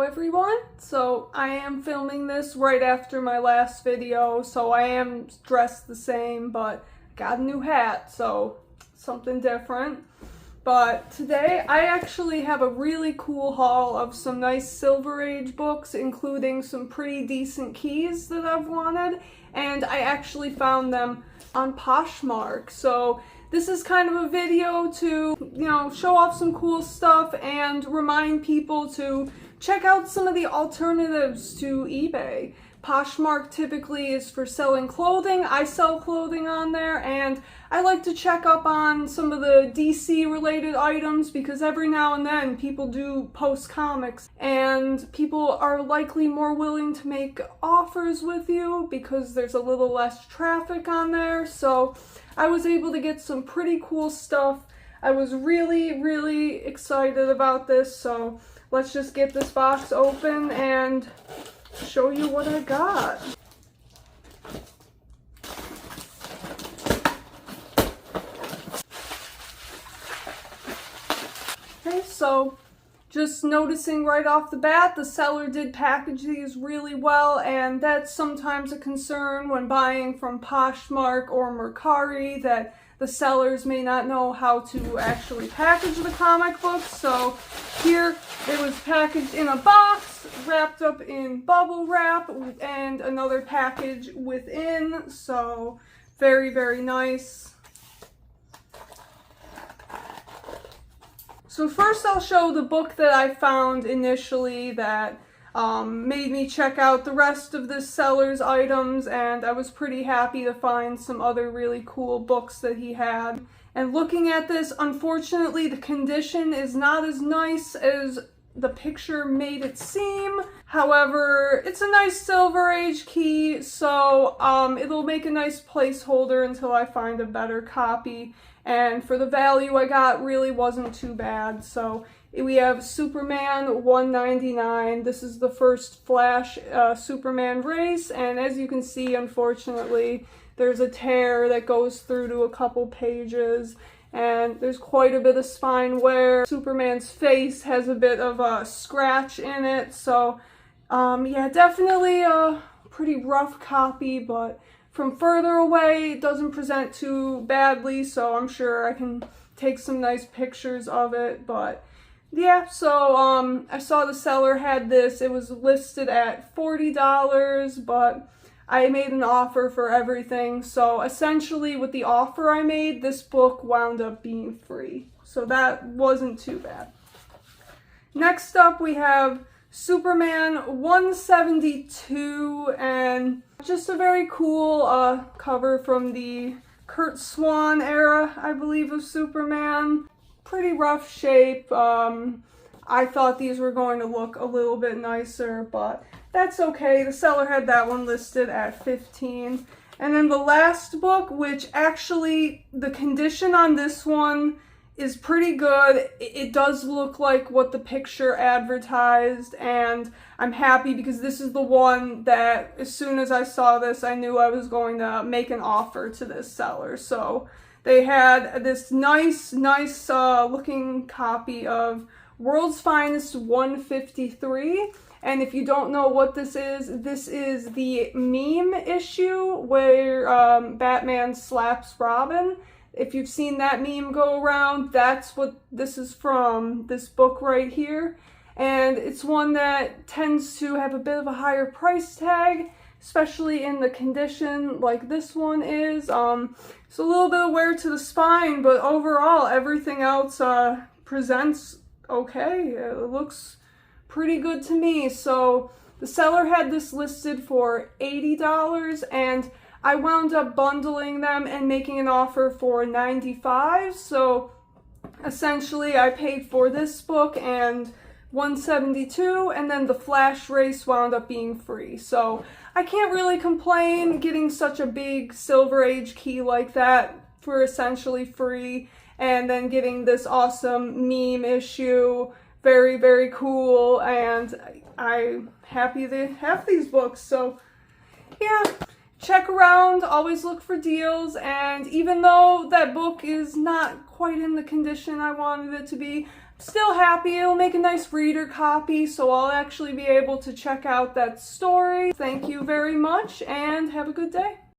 everyone. So I am filming this right after my last video, so I am dressed the same, but got a new hat, so something different. But today I actually have a really cool haul of some nice Silver Age books, including some pretty decent keys that I've wanted, and I actually found them on Poshmark. So this is kind of a video to, show off some cool stuff and remind people to check out some of the alternatives to eBay. Poshmark typically is for selling clothing. I sell clothing on there, and I like to check up on some of the DC related items because every now and then people do post comics and people are likely more willing to make offers with you because there's a little less traffic on there. So I was able to get some pretty cool stuff. I was really excited about this, so let's just get this box open and show you what I got. Okay, so just noticing right off the bat, the seller did package these really well, and that's sometimes a concern when buying from Poshmark or Mercari, that the sellers may not know how to actually package the comic books. So here it was packaged in a box, wrapped up in bubble wrap, and another package within. So very nice. So first I'll show the book that I found initially that made me check out the rest of this seller's items, and I was pretty happy to find some other really cool books that he had. And looking at this, unfortunately the condition is not as nice as the picture made it seem. However, it's a nice Silver Age key, so it'll make a nice placeholder until I find a better copy. And for the value I got, really wasn't too bad. So we have Superman 199. This is the first Flash Superman race, and as you can see, unfortunately, there's a tear that goes through to a couple pages, and there's quite a bit of spine wear. Superman's face has a bit of a scratch in it, so yeah, definitely a pretty rough copy, but from further away it doesn't present too badly, so I'm sure I can take some nice pictures of it. But yeah, so I saw the seller had this. It was listed at $40, but I made an offer for everything. So essentially with the offer I made, this book wound up being free. So that wasn't too bad. Next up we have Superman 172, and just a very cool cover from the Kurt Swan era, I believe, of Superman. Pretty rough shape. I thought these were going to look a little bit nicer, but that's okay. The seller had that one listed at $15. And then the last book, which actually the condition on this one is pretty good. It does look like what the picture advertised, and I'm happy because this is the one that as soon as I saw this, I knew I was going to make an offer to this seller. So they had this nice looking copy of World's Finest 153. And if you don't know what this is the meme issue where Batman slaps Robin. If you've seen that meme go around, that's what this is from, this book right here. And it's one that tends to have a bit of a higher price tag, especially in the condition like this one is. It's a little bit of wear to the spine, but overall everything else presents okay. It looks pretty good to me. So the seller had this listed for $80, and I wound up bundling them and making an offer for $95. So essentially I paid for this book and 172, and then the Flash race wound up being free. So I can't really complain getting such a big Silver Age key like that for essentially free, and then getting this awesome meme issue. Very cool, and I'm happy to have these books. So yeah, check around, always look for deals, and even though that book is not quite in the condition I wanted it to be, Still happy it'll make a nice reader copy, so I'll actually be able to check out that story. Thank you very much, and have a good day.